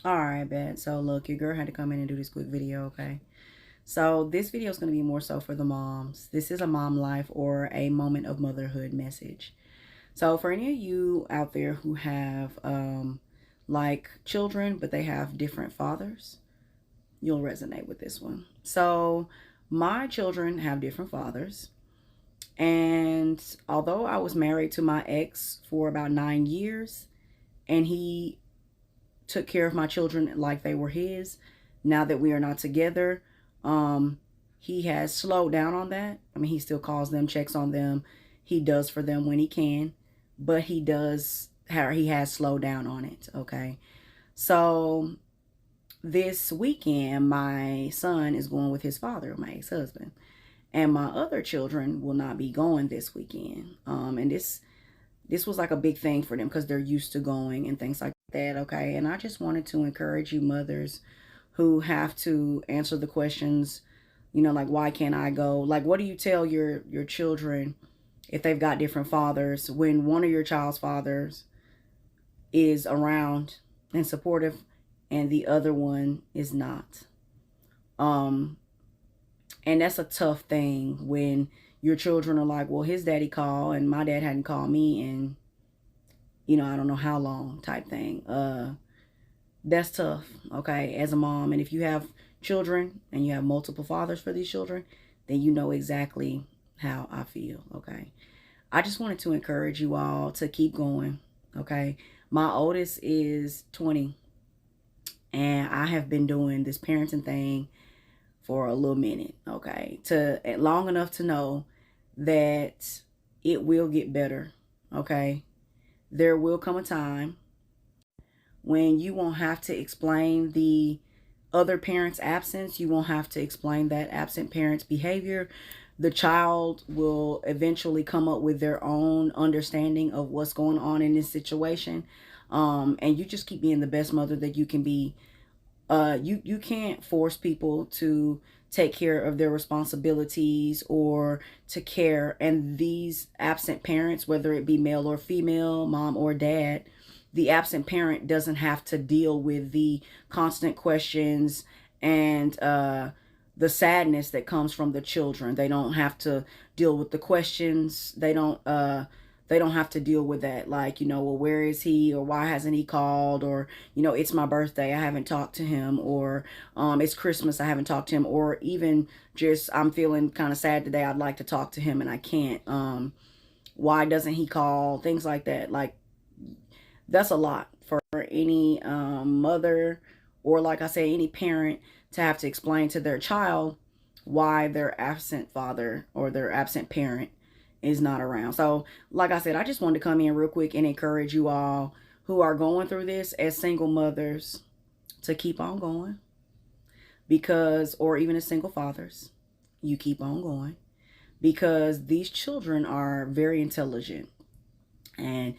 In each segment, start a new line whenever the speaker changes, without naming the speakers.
All right, bet. So look, your girl had to come in and do this quick video, okay? So this video is going to be more so for the moms. This is a mom life or a moment of motherhood message. So for any of you out there who have like children, but they have different fathers, you'll resonate with this one. So my children have different fathers. And although I was married to my ex for about 9 years and he took care of my children like they were his, now that we are not together, he has slowed down on that. I mean, he still calls them, checks on them. He does for them when he can, but he has slowed down on it, okay? So this weekend, my son is going with his father, my ex-husband, and my other children will not be going this weekend. And this was like a big thing for them because they're used to going and things like that, okay? And I just wanted to encourage you mothers who have to answer the questions, you know, like, why can't I go? Like, what do you tell your children if they've got different fathers when one of your child's fathers is around and supportive and the other one is not? And that's a tough thing when your children are like, well, his daddy called and my dad hadn't called me in, you know, I don't know how long type thing. That's tough, okay, as a mom. And if you have children and you have multiple fathers for these children, then you know exactly how I feel, okay? I just wanted to encourage you all to keep going, okay? My oldest is 20, and I have been doing this parenting thing for a little minute, okay? Long enough to know that it will get better, okay? There will come a time when you won't have to explain the other parent's absence. You won't have to explain that absent parent's behavior. The child will eventually come up with their own understanding of what's going on in this situation. And you just keep being the best mother that you can be. You can't force people to take care of their responsibilities or to care. And these absent parents, whether it be male or female, mom or dad, the absent parent doesn't have to deal with the constant questions and the sadness that comes from the children. They don't have to deal with the questions. They don't have to deal with that, like, you know, well, where is he, or why hasn't he called, or, you know, it's my birthday, I haven't talked to him, or it's Christmas, I haven't talked to him, or even just I'm feeling kind of sad today, I'd like to talk to him and I can't. Why doesn't he call? Things like that. Like, that's a lot for any mother, or like I say, any parent, to have to explain to their child why their absent father or their absent parent is not around. So like I said, I just wanted to come in real quick and encourage you all who are going through this as single mothers to keep on going, because, or even as single fathers, you keep on going, because these children are very intelligent. And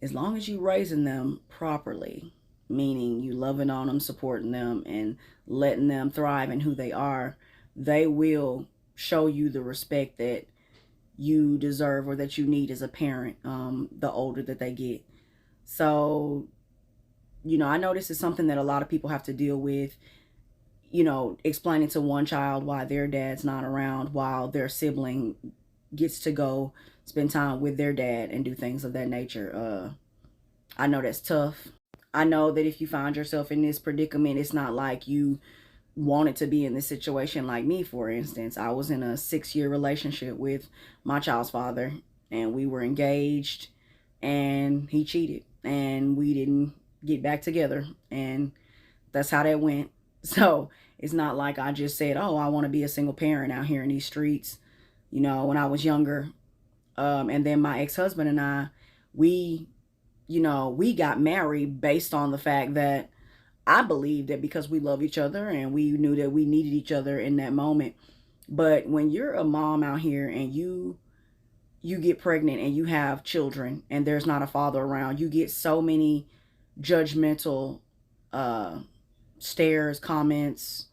as long as you raising them properly, meaning you loving on them, supporting them, and letting them thrive in who they are, they will show you the respect that you deserve or that you need as a parent, the older that they get. So, you know, I know this is something that a lot of people have to deal with, you know, explaining to one child why their dad's not around while their sibling gets to go spend time with their dad and do things of that nature. I know that's tough. I know that if you find yourself in this predicament, it's not like you wanted to be in this situation. Like me, for instance, I was in a 6-year relationship with my child's father, and we were engaged, and he cheated, and we didn't get back together, and that's how that went. So it's not like I just said, oh, I want to be a single parent out here in these streets, you know, when I was younger. And then my ex-husband and I, we, you know, we got married based on the fact that I believed that because we love each other and we knew that we needed each other in that moment. But when you're a mom out here and you get pregnant and you have children and there's not a father around, you get so many judgmental stares, comments.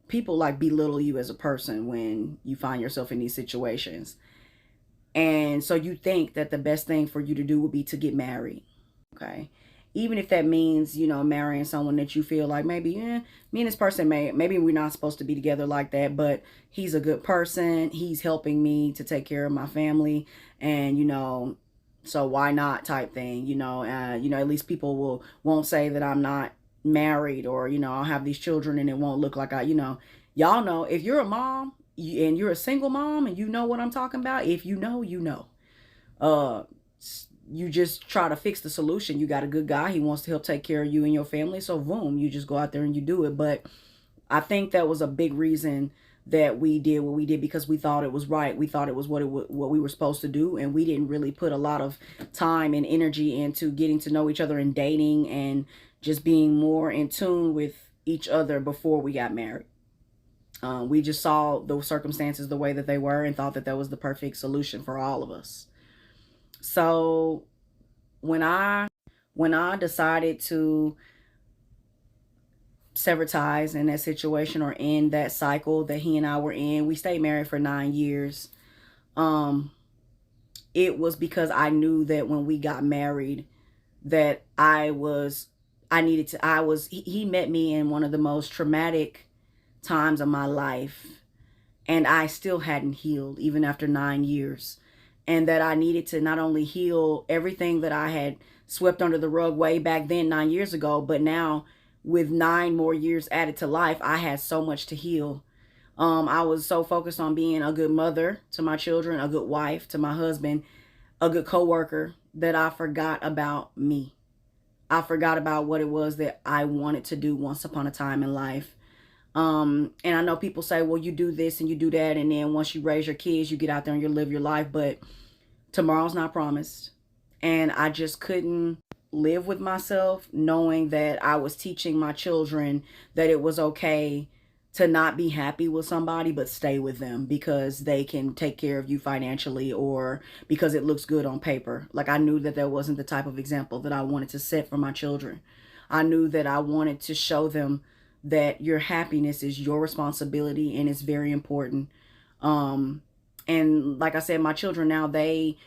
People like belittle you as a person when you find yourself in these situations. And so you think that the best thing for you to do would be to get married, okay? even if that means, you know, marrying someone that you feel like maybe, me and this person maybe we're not supposed to be together like that, but he's a good person. He's helping me to take care of my family, and you know, so why not type thing, you know, at least people won't say that I'm not married, or you know, I'll have these children and it won't look like y'all know, if you're a mom and you're a single mom and you know what I'm talking about, if you know, you know. Uh, you just try to fix the solution. You got a good guy. He wants to help take care of you and your family. So boom, you just go out there and you do it. But I think that was a big reason that we did what we did, because we thought it was right. We thought it was what we were supposed to do. And we didn't really put a lot of time and energy into getting to know each other and dating and just being more in tune with each other before we got married. We just saw those circumstances the way that they were and thought that that was the perfect solution for all of us. So when I decided to sever ties in that situation, or end that cycle that he and I were in, we stayed married for 9 years. It was because I knew that when we got married that he met me in one of the most traumatic times of my life, and I still hadn't healed even after 9 years. And that I needed to not only heal everything that I had swept under the rug way back then 9 years ago, but now with 9 more years added to life, I had so much to heal. I was so focused on being a good mother to my children, a good wife to my husband, a good coworker, that I forgot about me. I forgot about what it was that I wanted to do once upon a time in life. And I know people say, well, you do this and you do that, and then once you raise your kids, you get out there and you live your life. But tomorrow's not promised. And I just couldn't live with myself knowing that I was teaching my children that it was okay to not be happy with somebody, but stay with them because they can take care of you financially, or because it looks good on paper. Like, I knew that wasn't the type of example that I wanted to set for my children. I knew that I wanted to show them that your happiness is your responsibility and it's very important. And like I said, my children now, they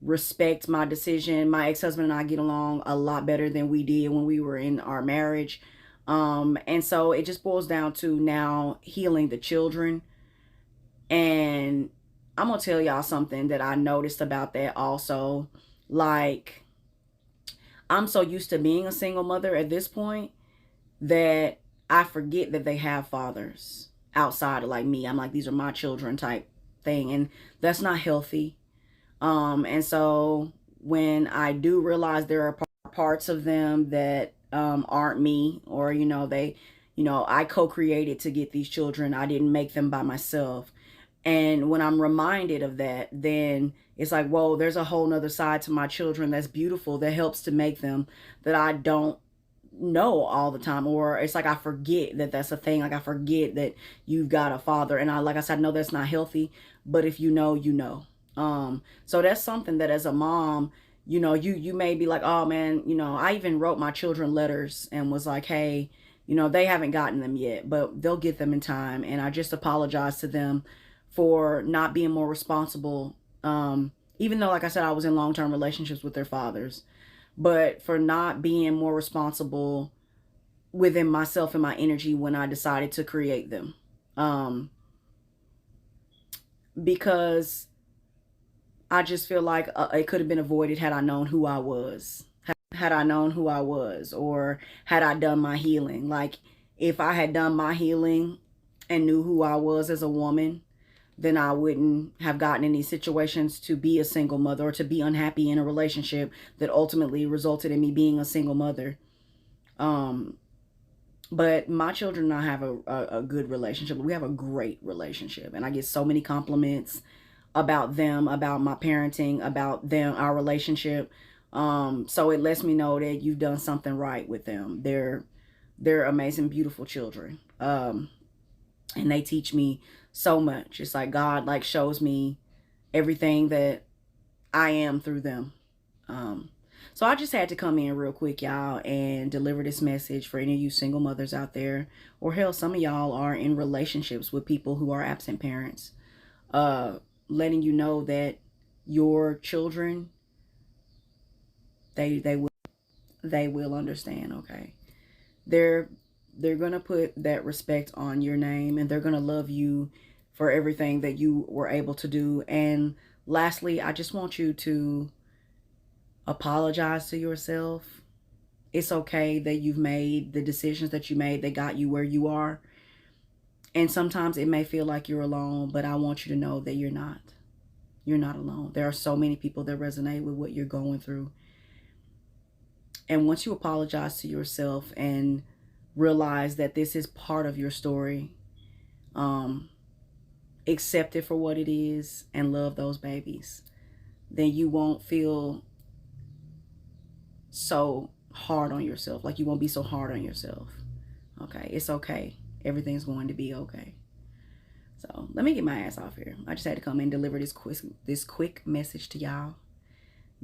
respect my decision. My ex-husband and I get along a lot better than we did when we were in our marriage. And so it just boils down to now healing the children. And I'm going to tell y'all something that I noticed about that also. Like, I'm so used to being a single mother at this point that I forget that they have fathers outside of like me. I'm like, these are my children type thing. And that's not healthy. And so when I do realize there are parts of them that aren't me, or, you know, I co-created to get these children. I didn't make them by myself. And when I'm reminded of that, then it's like, whoa, there's a whole nother side to my children that's beautiful, that helps to make them, that I don't know all the time. Or it's like I forget that that's a thing. Like, I forget that you've got a father. And like I said, no, that's not healthy. But if you know, you know. So that's something that as a mom, you know, you may be like, oh man, you know, I even wrote my children letters and was like, hey, you know, they haven't gotten them yet, but they'll get them in time. And I just apologize to them for not being more responsible. Even though, like I said, I was in long-term relationships with their fathers, but for not being more responsible within myself and my energy when I decided to create them. Because I just feel like it could have been avoided had I known who I was. Had I known who I was, or had I done my healing. Like, if I had done my healing and knew who I was as a woman, then I wouldn't have gotten in these situations to be a single mother, or to be unhappy in a relationship that ultimately resulted in me being a single mother. But my children and I have a good relationship. We have a great relationship. And I get so many compliments about them, about my parenting, about them, our relationship. So it lets me know that you've done something right with them. They're amazing, beautiful children. And they teach me so much. It's like God like shows me everything that I am through them. So I just had to come in real quick, y'all, and deliver this message for any of you single mothers out there, or hell, some of y'all are in relationships with people who are absent parents. Letting you know that your children, they will. they will understand, okay? They're going to put that respect on your name, and they're going to love you for everything that you were able to do. And lastly, I just want you to apologize to yourself. It's okay that you've made the decisions that you made that got you where you are. And sometimes it may feel like you're alone, but I want you to know that you're not. You're not alone. There are so many people that resonate with what you're going through. And once you apologize to yourself and realize that this is part of your story, accept it for what it is and love those babies, then you won't feel so hard on yourself. Like, you won't be so hard on yourself. Okay, it's okay. Everything's going to be okay. So let me get my ass off here. I just had to come and deliver this quick message to y'all.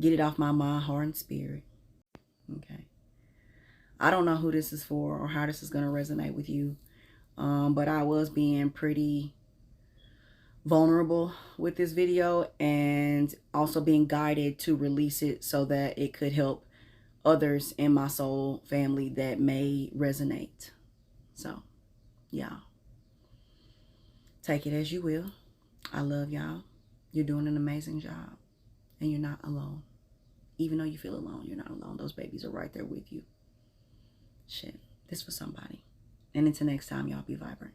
Get it off my mind, heart, and spirit. Okay. I don't know who this is for or how this is going to resonate with you. But I was being pretty vulnerable with this video, and also being guided to release it so that it could help others in my soul family that may resonate. So, yeah. Take it as you will. I love y'all. You're doing an amazing job. And you're not alone. Even though you feel alone, you're not alone. Those babies are right there with you. Shit. This was somebody. And until next time, y'all be vibrant.